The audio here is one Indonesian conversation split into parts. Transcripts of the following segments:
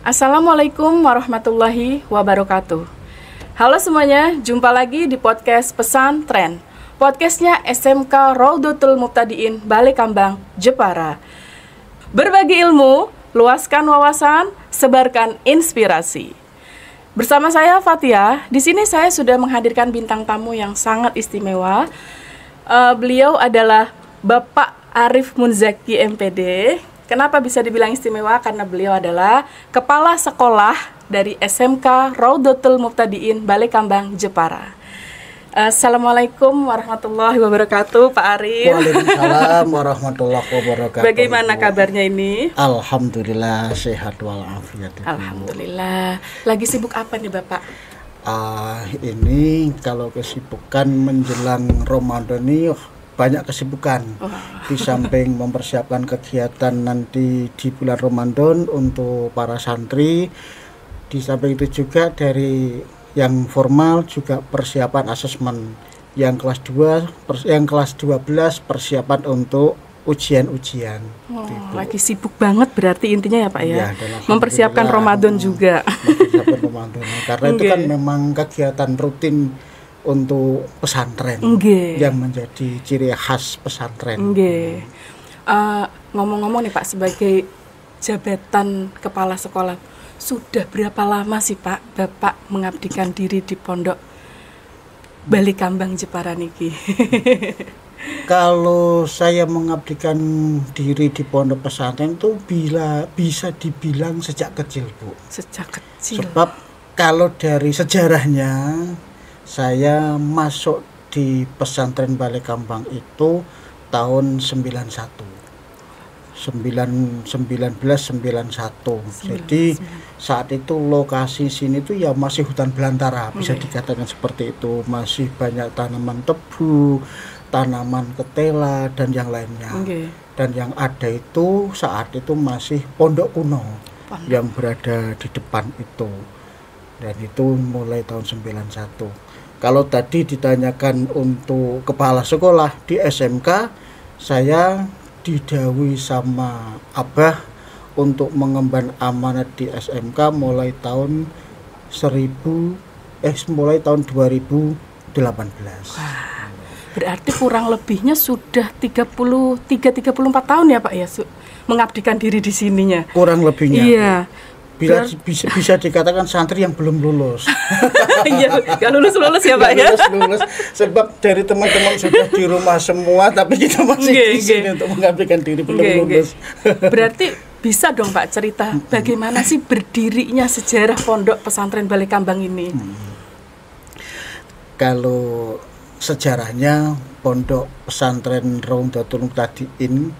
Assalamualaikum warahmatullahi wabarakatuh. Halo semuanya, jumpa lagi di podcast Pesantren. Podcastnya SMK Raudhatul Mubtadiin Balekambang, Jepara. Berbagi ilmu, luaskan wawasan, sebarkan inspirasi. Bersama saya Fatia, di sini saya sudah menghadirkan bintang tamu yang sangat istimewa. Beliau adalah Bapak Arif Munzaki MPD. Kenapa bisa dibilang istimewa? Karena beliau adalah Kepala Sekolah dari SMK Raudhatul Mubtadiin Balekambang, Jepara. Assalamualaikum warahmatullahi wabarakatuh, Pak Arif. Waalaikumsalam warahmatullahi wabarakatuh. Bagaimana kabarnya ini? Alhamdulillah sehat walafiat. Alhamdulillah. Lagi sibuk apa nih Bapak? Ini kalau kesibukan menjelang Ramadan ini banyak kesibukan. Di samping mempersiapkan kegiatan nanti di bulan Ramadan untuk para santri, di samping itu juga dari yang formal juga persiapan asesmen. Yang kelas 2, yang kelas 12 persiapan untuk ujian-ujian. Lagi sibuk banget berarti intinya ya Pak ya. Mempersiapkan Ramadan juga. Mempersiapkan Ramadan. Karena itu kan memang kegiatan rutin untuk pesantren yang menjadi ciri khas pesantren. Ngomong-ngomong nih Pak, sebagai jabatan kepala sekolah, sudah berapa lama sih Pak Bapak mengabdikan diri di Pondok Balekambang Jepara niki? Kalau saya mengabdikan diri di pondok pesantren itu bisa dibilang sejak kecil, Bu. Sejak kecil. Sebab kalau dari sejarahnya, saya masuk di pesantren Balekambang itu tahun 1991. Jadi saat itu lokasi sini tuh ya masih hutan belantara, bisa dikatakan seperti itu. Masih banyak tanaman tebu, tanaman ketela dan yang lainnya. Dan yang ada itu saat itu masih pondok kuno yang berada di depan itu. Dan itu mulai tahun 91. Kalau tadi ditanyakan untuk kepala sekolah di SMK, saya didhawuhi sama Abah untuk mengemban amanat di SMK mulai tahun 2018. Wah, berarti kurang lebihnya sudah 33-34 tahun ya Pak ya mengabdikan diri di sininya. Kurang lebihnya. Iya. Bisa dikatakan santri yang belum lulus. Iya, gak lulus ya Pak ya. Lulus. Sebab dari teman-teman sudah di rumah semua, tapi kita masih di sini untuk mengabdikan diri belum lulus. Berarti bisa dong Pak cerita bagaimana sih berdirinya sejarah Pondok Pesantren Balekambang ini? Kalau sejarahnya Pondok Pesantren Raudhatul Mubtadiin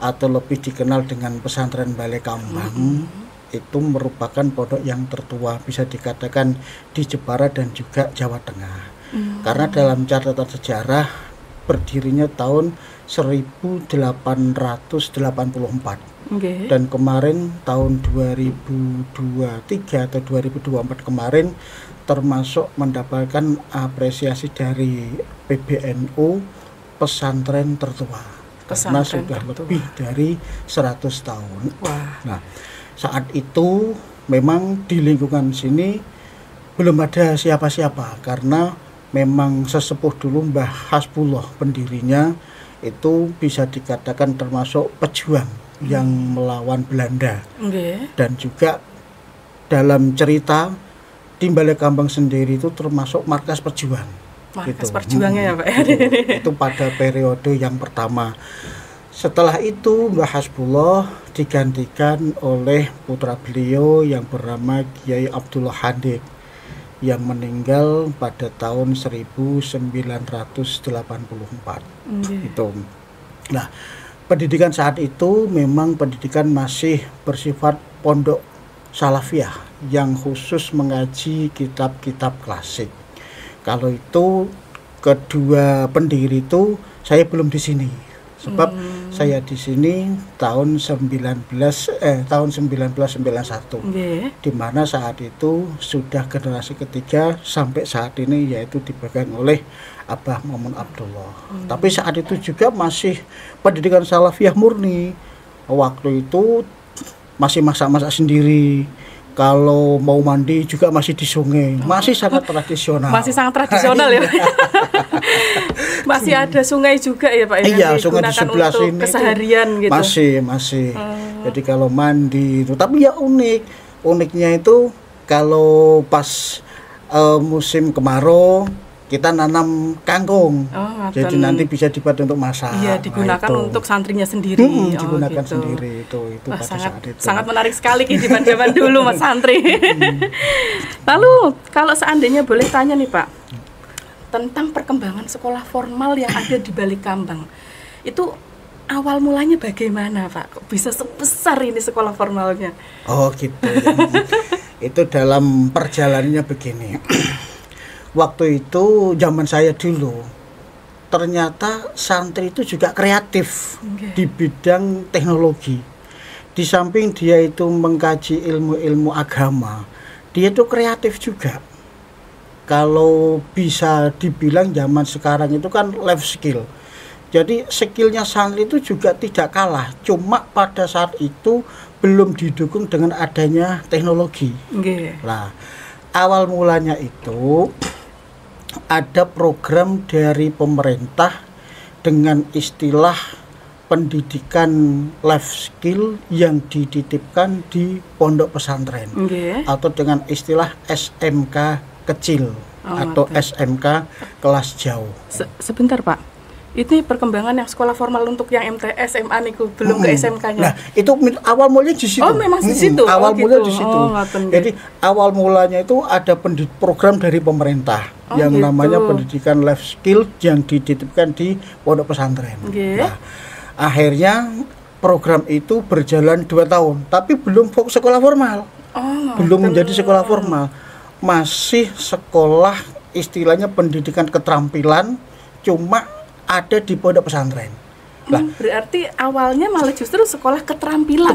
atau lebih dikenal dengan Pesantren Balekambang itu merupakan pondok yang tertua, bisa dikatakan di Jepara dan juga Jawa Tengah. Karena dalam catatan sejarah berdirinya tahun 1884. Dan kemarin tahun 2023 atau 2024 kemarin termasuk mendapatkan apresiasi dari PBNU pesantren tertua. Karena sudah lebih dari 100 tahun. Nah, saat itu memang di lingkungan sini belum ada siapa-siapa, karena memang sesepuh dulu Mbah Hasbullah pendirinya itu bisa dikatakan termasuk pejuang yang melawan Belanda. Dan juga dalam cerita di Balekambang sendiri itu termasuk markas perjuang. Markas perjuangnya ya Pak. Itu pada periode yang pertama. Setelah itu Mbah Hasbullah digantikan oleh putra beliau yang bernama Kiai Abdullah Handik yang meninggal pada tahun 1984. Itu. Nah, pendidikan saat itu memang pendidikan masih bersifat pondok salafiyah yang khusus mengaji kitab-kitab klasik. Kalau itu kedua pendiri itu saya belum di sini. Sebab saya di sini tahun 1991, di mana saat itu sudah generasi ketiga sampai saat ini, yaitu dipegang oleh Abah Mamun Abdullah. Tapi saat itu juga masih pendidikan salafiyah murni. Waktu itu masih masak-masak sendiri, Kalau mau mandi juga masih di sungai, masih sangat tradisional. Masih sangat tradisional ya. Masih ada sungai juga ya Pak? Iya, sungai di sebelah sini keseharian gitu. Masih. Jadi kalau mandi itu, tapi ya uniknya itu kalau pas musim kemarau kita nanam kangkung, jadi nanti bisa dibuat untuk masak. Iya, digunakan untuk santrinya sendiri. Digunakan sendiri itu pada sangat, saat itu. Sangat menarik sekali kehidupan zaman dulu Mas santri. Lalu kalau seandainya boleh tanya nih Pak, tentang perkembangan sekolah formal yang ada di Balik Kambang, itu awal mulanya bagaimana Pak? Kok bisa sebesar ini sekolah formalnya? Oh gitu ya. Itu dalam perjalanannya begini. Waktu itu zaman saya dulu, ternyata santri itu juga kreatif di bidang teknologi. Di samping dia itu mengkaji ilmu-ilmu agama, dia itu kreatif juga. Kalau bisa dibilang zaman sekarang itu kan life skill. Jadi skillnya santri itu juga tidak kalah, cuma pada saat itu belum didukung dengan adanya teknologi. Nah, awal mulanya itu ada program dari pemerintah dengan istilah pendidikan life skill yang dititipkan di pondok pesantren, atau dengan istilah SMK kecil atau SMK kelas jauh. Sebentar Pak, ini perkembangan yang sekolah formal untuk yang MTS, SMA niku belum ke SMK-nya. Nah, itu awal mulanya di situ. Oh, memang di situ. Awal mulanya di situ. Oh, jadi awal mulanya itu ada program dari pemerintah yang namanya pendidikan life skill yang dititipkan di pondok pesantren. Nah, akhirnya program itu berjalan 2 tahun, tapi belum sekolah formal. Belum menjadi sekolah formal. Masih sekolah istilahnya pendidikan keterampilan, cuma ada di pondok pesantren. Berarti awalnya malah justru sekolah keterampilan.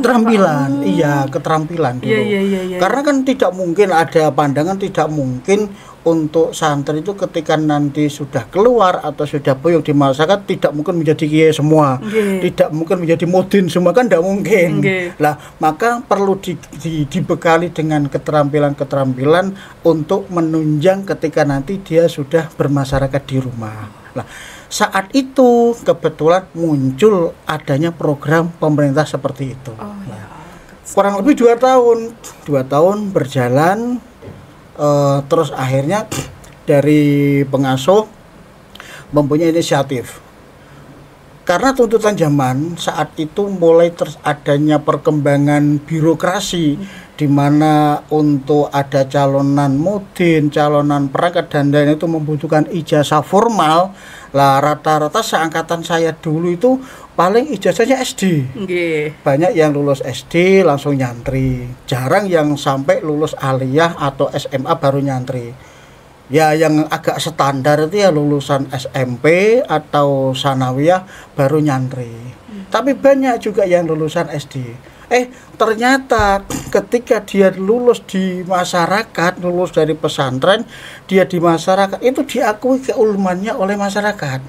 Iya, keterampilan dulu. Iya. Karena kan tidak mungkin, ada pandangan tidak mungkin untuk santri itu ketika nanti sudah keluar atau sudah boyong di masyarakat tidak mungkin menjadi kiai semua. Tidak mungkin menjadi mudin semua, kan tidak mungkin. Lah, maka perlu dibekali dengan keterampilan-keterampilan untuk menunjang ketika nanti dia sudah bermasyarakat di rumah. Nah, saat itu kebetulan muncul adanya program pemerintah seperti itu. Kurang lebih 2 tahun berjalan, terus akhirnya dari pengasuh mempunyai inisiatif. Karena tuntutan zaman saat itu mulai adanya perkembangan birokrasi, di mana untuk ada calonan mudin, calonan perangkat dan lain itu membutuhkan ijazah formal. Lah rata-rata seangkatan saya dulu itu paling ijazahnya SD. Banyak yang lulus SD langsung nyantri. Jarang yang sampai lulus aliyah atau SMA baru nyantri. Ya yang agak standar itu ya lulusan SMP atau sanawiyah baru nyantri. Tapi banyak juga yang lulusan SD. Ternyata ketika dia lulus di masyarakat, lulus dari pesantren, dia di masyarakat itu diakui keilmuannya oleh masyarakat.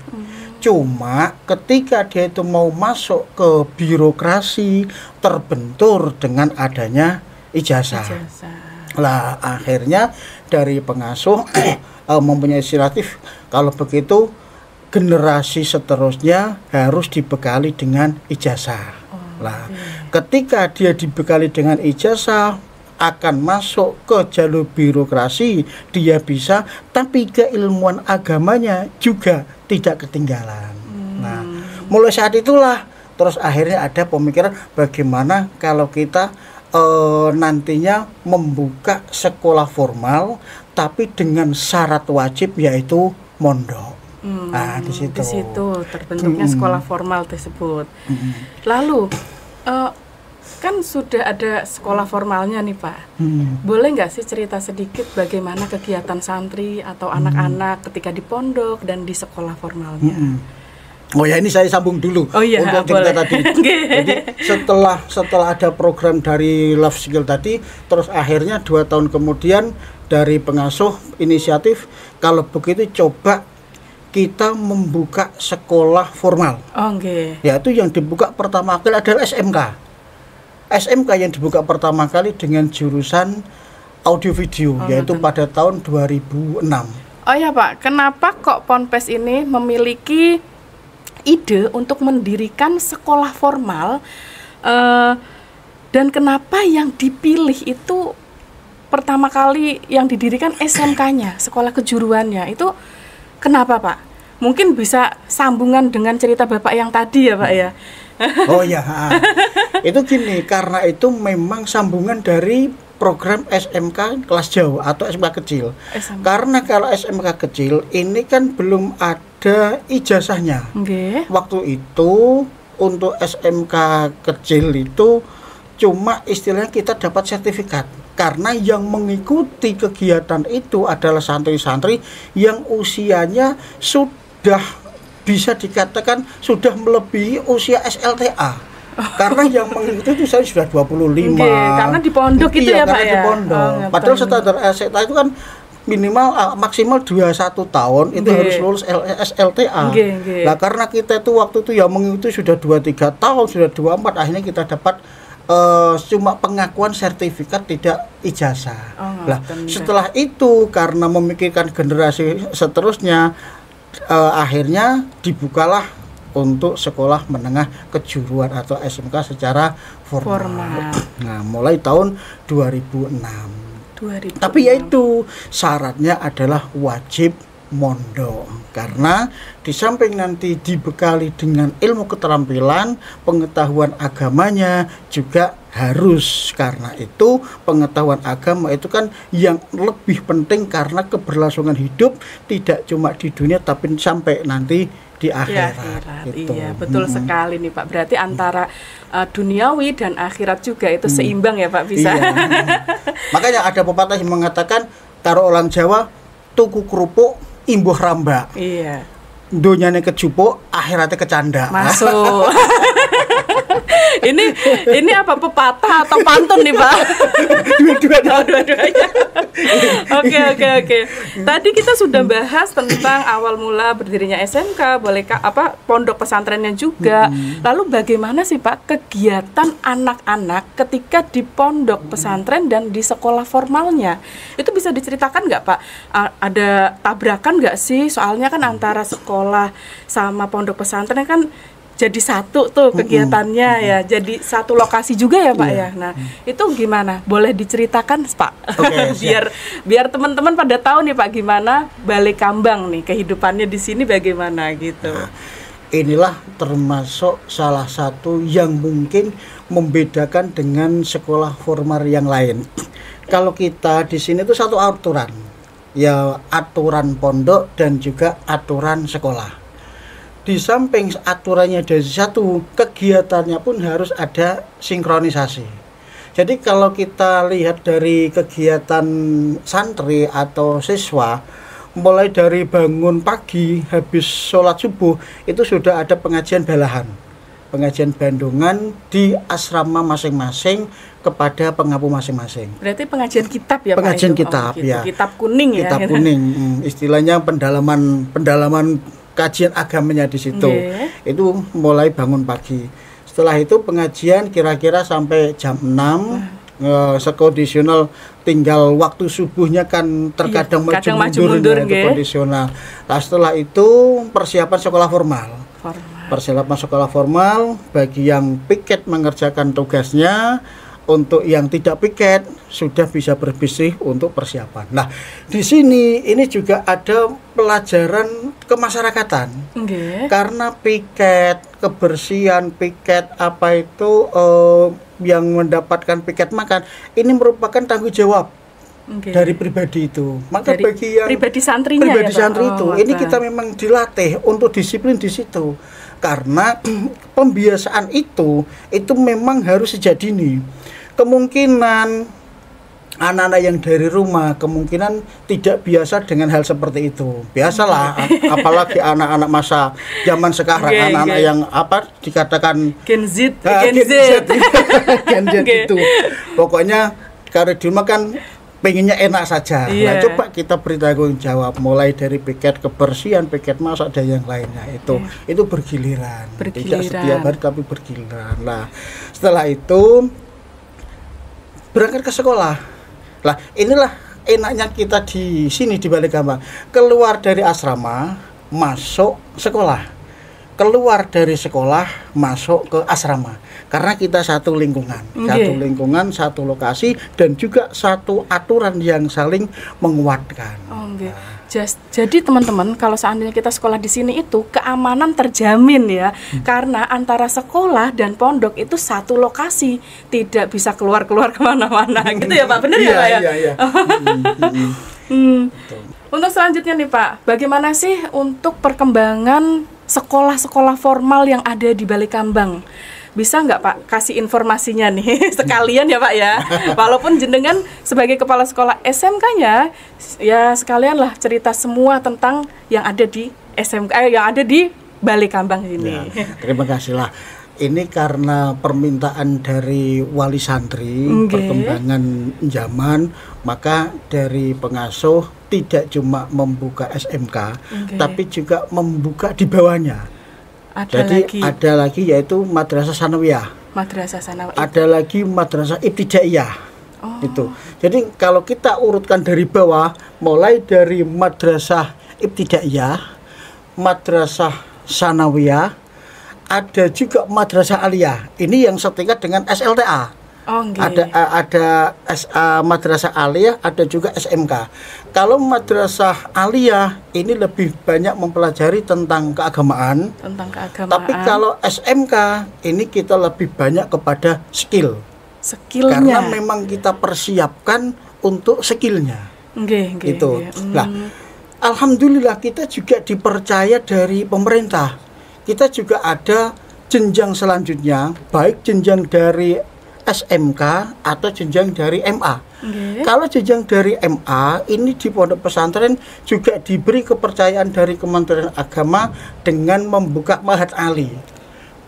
Cuma ketika dia itu mau masuk ke birokrasi, terbentur dengan adanya ijazah. Lah akhirnya dari pengasuh mempunyai inisiatif, kalau begitu generasi seterusnya harus dibekali dengan ijazah. Lah, ketika dia dibekali dengan ijazah akan masuk ke jalur birokrasi, dia bisa, tapi keilmuan agamanya juga tidak ketinggalan. Nah, mulai saat itulah terus akhirnya ada pemikiran bagaimana kalau kita nantinya membuka sekolah formal tapi dengan syarat wajib yaitu mondok. Nah, di situ terbentuknya sekolah formal tersebut. Lalu kan sudah ada sekolah formalnya nih Pak. Boleh nggak sih cerita sedikit bagaimana kegiatan santri atau anak-anak ketika di pondok dan di sekolah formalnya? Oh ya, ini saya sambung dulu untuk cerita tadi. Jadi setelah ada program dari Love Skill tadi, terus akhirnya 2 tahun kemudian dari pengasuh inisiatif, kalau begitu coba kita membuka sekolah formal. Yaitu yang dibuka pertama kali adalah SMK. SMK yang dibuka pertama kali dengan jurusan audio video, yaitu pada tahun 2006. Oh ya Pak, kenapa kok Ponpes ini memiliki ide untuk mendirikan sekolah formal, dan kenapa yang dipilih itu pertama kali yang didirikan SMK-nya, sekolah kejuruannya, itu kenapa Pak? Mungkin bisa sambungan dengan cerita Bapak yang tadi ya Pak ya. Oh ya, itu gini, karena itu memang sambungan dari program SMK kelas jauh atau SMK kecil. Karena kalau SMK kecil ini kan belum ada ijazahnya. Waktu itu untuk SMK kecil itu cuma istilahnya kita dapat sertifikat. Karena yang mengikuti kegiatan itu adalah santri-santri yang usianya sudah bisa dikatakan sudah melebihi usia SLTA. Karena yang mengikuti itu saya sudah 25. Karena di pondok itu ya Pak ya. Di pondok. Padahal standar SLTA itu kan minimal maksimal 21 tahun itu harus lulus SLTA. Nah, karena kita itu waktu itu yang mengikuti sudah 23 tahun, sudah 24, akhirnya kita dapat cuma pengakuan sertifikat, tidak ijazah. Setelah itu karena memikirkan generasi seterusnya, akhirnya dibukalah untuk sekolah menengah kejuruan atau SMK secara formal. Nah, mulai tahun 2006. Tapi yaitu syaratnya adalah wajib mondok, karena di samping nanti dibekali dengan ilmu keterampilan, pengetahuan agamanya juga harus. Karena itu pengetahuan agama itu kan yang lebih penting, karena keberlangsungan hidup tidak cuma di dunia tapi sampai nanti di akhirat. Gitu. Iya, betul sekali nih Pak. Berarti antara duniawi dan akhirat juga itu seimbang ya Pak, bisa. Iya. Makanya ada pepatah yang mengatakan, karo orang Jawa, tuku kerupuk imbuh rambak. Iya. Donyane kejupuk, akhiratnya kecanda. Masuk. ini apa, pepatah atau pantun nih Pak? Dua-duanya. Oke. Tadi kita sudah bahas tentang awal mula berdirinya SMK, pondok pesantrennya juga. Lalu bagaimana sih Pak kegiatan anak-anak ketika di pondok pesantren dan di sekolah formalnya? Itu bisa diceritakan nggak Pak? Ada tabrakan nggak sih? Soalnya kan antara sekolah sama pondok pesantren kan jadi satu tuh kegiatannya ya, jadi satu lokasi juga ya Pak ya. Nah, itu gimana? Boleh diceritakan Pak? biar teman-teman pada tahu nih Pak, gimana Balai Kambang nih kehidupannya di sini bagaimana gitu. Nah, inilah termasuk salah satu yang mungkin membedakan dengan sekolah formal yang lain. Kalau kita di sini tuh satu aturan, ya aturan pondok dan juga aturan sekolah. Di samping aturannya dari satu, kegiatannya pun harus ada sinkronisasi. Jadi kalau kita lihat dari kegiatan santri atau siswa, mulai dari bangun pagi, habis sholat subuh, itu sudah ada pengajian balahan, pengajian bandungan di asrama masing-masing kepada pengapu masing-masing. Berarti pengajian kitab ya Pak? Pengajian kitab, gitu. Ya. Kitab kuning ya? Kitab kuning, istilahnya pendalaman kajian agamanya di situ. Itu mulai bangun pagi. Setelah itu pengajian kira-kira sampai jam 6. Sekondisional, tinggal waktu subuhnya kan terkadang maju mundur kondisional. Nah, setelah itu persiapan sekolah formal. Persiapan sekolah formal bagi yang piket mengerjakan tugasnya. Untuk yang tidak piket sudah bisa berbisnis untuk persiapan. Nah, di sini ini juga ada pelajaran kemasyarakatan. Karena piket, kebersihan piket apa itu yang mendapatkan piket makan, ini merupakan tanggung jawab dari pribadi itu. Maka dari bagi yang pribadi santrinya, santri itu, ini kita memang dilatih untuk disiplin di situ. Karena pembiasaan itu memang harus sejak dini. Kemungkinan anak-anak yang dari rumah kemungkinan tidak biasa dengan hal seperti itu. Biasalah, apalagi anak-anak masa zaman sekarang, anak-anak yang dikatakan Gen Z itu. Pokoknya karena di rumah kan pengennya enak saja. Nah, coba kita beri tanggung jawab mulai dari piket kebersihan, piket masak dan yang lainnya itu bergiliran. Tidak setiap hari tapi bergiliran. Nah, setelah itu berangkat ke sekolah. Lah, inilah enaknya kita di sini di Balikambang. Keluar dari asrama, masuk sekolah. Keluar dari sekolah, masuk ke asrama. Karena kita satu lingkungan, satu lokasi, dan juga satu aturan yang saling menguatkan. Jadi teman-teman, kalau seandainya kita sekolah di sini itu keamanan terjamin ya, karena antara sekolah dan pondok itu satu lokasi, tidak bisa keluar kemana-mana, gitu ya Pak, benar ya Pak ya? Iya. Untuk selanjutnya nih Pak, bagaimana sih untuk perkembangan sekolah-sekolah formal yang ada di Balikambang? Bisa nggak Pak kasih informasinya nih sekalian ya Pak ya, walaupun jenengan sebagai kepala sekolah SMK-nya ya sekalian lah cerita semua tentang yang ada di SMK yang ada di Balikambang ini. Ya, terima kasih lah. Ini karena permintaan dari wali santri, perkembangan zaman, maka dari pengasuh tidak cuma membuka SMK, tapi juga membuka di bawahnya. Ada lagi yaitu Madrasah Sanawiyah. Ada lagi Madrasah Ibtidaiyah. Itu. Jadi kalau kita urutkan dari bawah, mulai dari Madrasah Ibtidaiyah, Madrasah Sanawiyah, ada juga Madrasah Aliyah. Ini yang setingkat dengan SLTA. Ada Madrasah Aliyah, ada juga SMK. Kalau Madrasah Aliyah ini lebih banyak mempelajari tentang keagamaan. Tapi kalau SMK ini kita lebih banyak kepada skillnya. Karena memang kita persiapkan untuk skillnya. Gitu. Nah, alhamdulillah kita juga dipercaya dari pemerintah. Kita juga ada jenjang selanjutnya, baik jenjang dari SMK atau jenjang dari MA. Kalau jenjang dari MA ini di pondok pesantren juga diberi kepercayaan dari Kementerian Agama dengan membuka Ma'had Ali.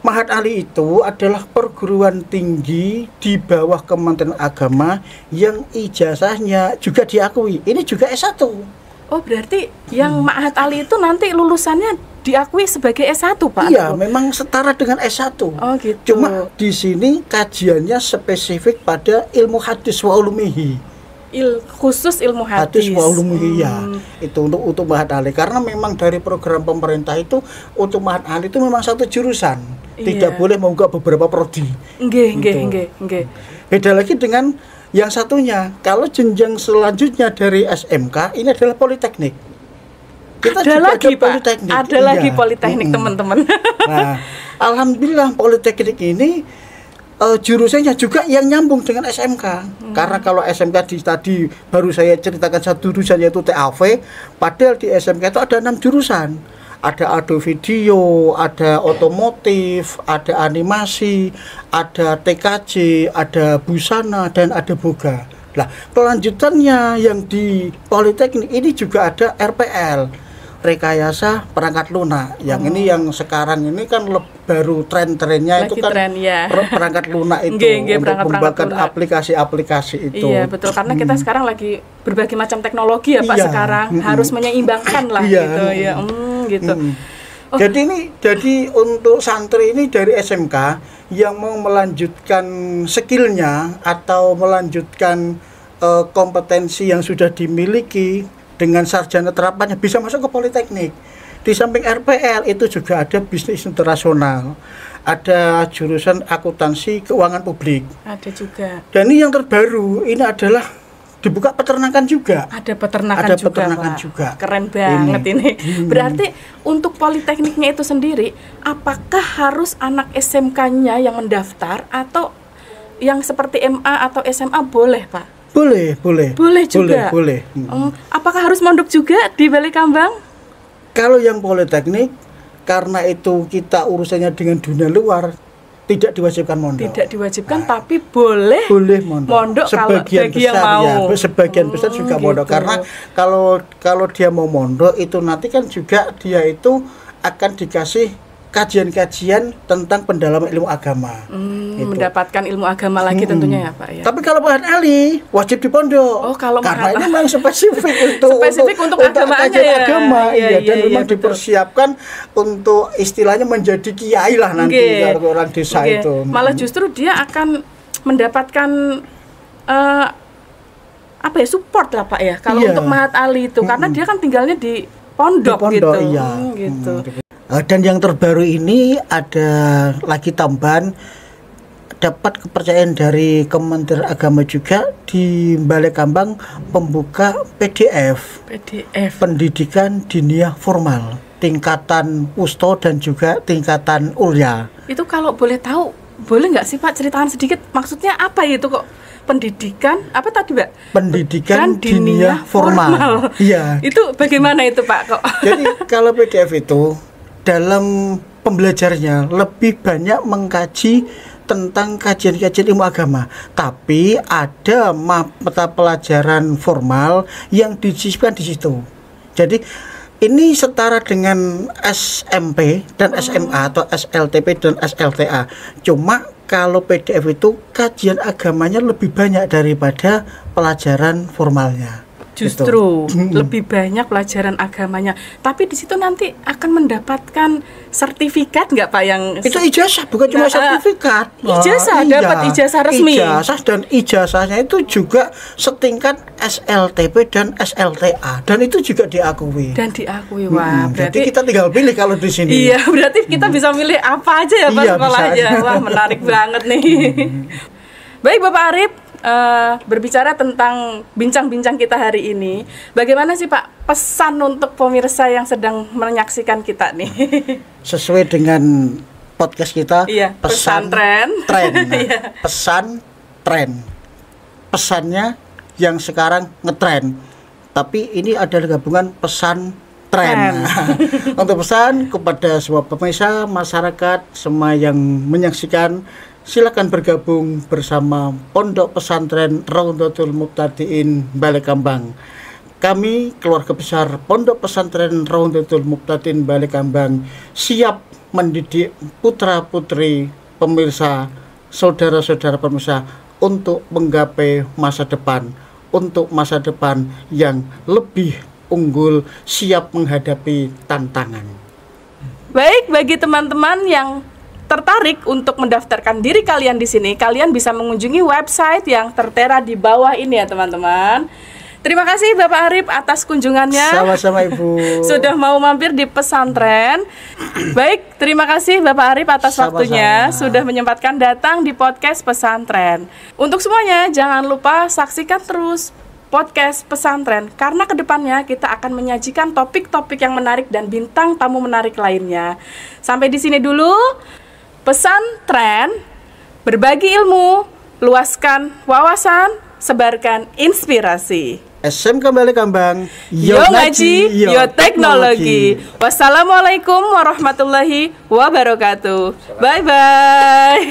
Ma'had Ali itu adalah perguruan tinggi di bawah Kementerian Agama yang ijazahnya juga diakui. Ini juga S1. Oh, berarti yang Ma'had Ali itu nanti lulusannya diakui sebagai S1, Pak? Iya, memang setara dengan S1. Oh, gitu. Cuma di sini kajiannya spesifik pada ilmu hadis wa ulumihi. Khusus ilmu hadis wa ulumihi, ya. Itu untuk Ma'had Ali. Karena memang dari program pemerintah itu untuk Ma'had Ali itu memang satu jurusan. Tidak boleh membuka beberapa prodi. Nggih. Beda lagi dengan yang satunya. Kalau jenjang selanjutnya dari SMK ini adalah politeknik. Ada lagi politeknik teman-teman. Nah, alhamdulillah politeknik ini jurusannya juga yang nyambung dengan SMK. Karena kalau SMK tadi baru saya ceritakan satu jurusan yaitu TAV, padahal di SMK itu ada 6 jurusan. Ada audio video, ada otomotif, ada animasi, ada TKJ, ada busana, dan ada boga. Nah, kelanjutannya yang di politeknik ini juga ada RPL, rekayasa perangkat lunak. Yang ini yang sekarang ini kan baru tren-trennya itu kan perangkat lunak itu untuk mengembangkan aplikasi-aplikasi itu. Iya, betul, karena kita sekarang lagi berbagai macam teknologi ya Pak, sekarang harus menyeimbangkan lah gitu ya. Gitu. Jadi untuk santri ini dari SMK yang mau melanjutkan skillnya atau melanjutkan kompetensi yang sudah dimiliki dengan sarjana terapannya bisa masuk ke politeknik. Di samping RPL itu juga ada bisnis internasional, ada jurusan akuntansi keuangan publik. Ada juga. Dan ini yang terbaru, ini adalah dibuka peternakan juga. Ada peternakan juga. Keren banget ini. Berarti untuk politekniknya itu sendiri, apakah harus anak SMK-nya yang mendaftar atau yang seperti MA atau SMA boleh, Pak? Boleh juga. Apakah harus mondok juga di Balikambang? Kalau yang politeknik, karena itu kita urusannya dengan dunia luar, tidak diwajibkan mondok. Tidak diwajibkan, tapi boleh mondok sebagian kalau besar mau. Ya, sebagian besar juga mondok. Karena kalau dia mau mondok itu nanti kan juga dia itu akan dikasih kajian-kajian tentang pendalaman ilmu agama. Gitu. Mendapatkan ilmu agama lagi tentunya ya Pak ya. Tapi kalau Ma'had Ali wajib di pondok. Karena ini memang spesifik untuk agamaannya ya. Agama, dan memang dipersiapkan untuk istilahnya menjadi kiai lah nanti kalau orang desa itu. Malah justru dia akan mendapatkan apa ya, support lah Pak ya kalau untuk Mahat Ali itu, karena dia kan tinggalnya di pondok gitu. Iya. Gitu. Dan yang terbaru ini ada lagi tambahan, dapat kepercayaan dari Kementerian Agama juga di Balai Kambang membuka PDF pendidikan diniyah formal tingkatan Usto dan juga tingkatan Ulya. Itu kalau boleh tahu, boleh nggak sih Pak ceritakan sedikit maksudnya apa itu kok pendidikan apa tadi Mbak? Pendidikan diniyah formal. Iya. Itu bagaimana itu Pak kok? Jadi kalau PDF itu dalam pembelajarnya lebih banyak mengkaji tentang kajian-kajian ilmu agama, tapi ada mata pelajaran formal yang disisipkan di situ. Jadi ini setara dengan SMP dan SMA atau SLTP dan SLTA. Cuma kalau PDF itu kajian agamanya lebih banyak daripada pelajaran formalnya. Justru lebih banyak pelajaran agamanya. Tapi di situ nanti akan mendapatkan sertifikat nggak Pak yang itu ijazah, bukan cuma sertifikat. Ijazah, dapat ijazah resmi. Ijazah, dan ijazahnya itu juga setingkat SLTP dan SLTA, dan itu juga diakui. Wah, berarti kita tinggal pilih kalau di sini. Iya, berarti kita bisa milih apa aja ya Pak sekolahnya. Wah, menarik banget nih. Baik Bapak Arif, berbicara tentang bincang-bincang kita hari ini, bagaimana sih Pak pesan untuk pemirsa yang sedang menyaksikan kita nih? Sesuai dengan podcast kita, pesan tren. Pesan tren. Pesannya yang sekarang ngetren, tapi ini adalah gabungan pesan tren. Untuk pesan kepada semua pemirsa, masyarakat, semua yang menyaksikan, silakan bergabung bersama Pondok Pesantren Raudhatul Muqtadiin Balai Kambang. Kami, keluarga besar Pondok Pesantren Raudhatul Muqtadiin Balai Kambang, siap mendidik putra-putri pemirsa, saudara-saudara pemirsa untuk menggapai masa depan, untuk masa depan yang lebih unggul, siap menghadapi tantangan. Baik, bagi teman-teman yang tertarik untuk mendaftarkan diri kalian di sini, kalian bisa mengunjungi website yang tertera di bawah ini ya teman-teman. Terima kasih Bapak Arif atas kunjungannya. Sama-sama Ibu. Sudah mau mampir di pesantren. Baik, terima kasih Bapak Arif atas waktunya, sudah menyempatkan datang di podcast pesantren. Untuk semuanya, jangan lupa saksikan terus podcast pesantren, karena kedepannya kita akan menyajikan topik-topik yang menarik dan bintang tamu menarik lainnya. Sampai di sini dulu. Pesantren, berbagi ilmu, luaskan wawasan, sebarkan inspirasi. SMK Balai Kambang, yo ngaji, yo teknologi. Wassalamualaikum warahmatullahi wabarakatuh. Bye-bye.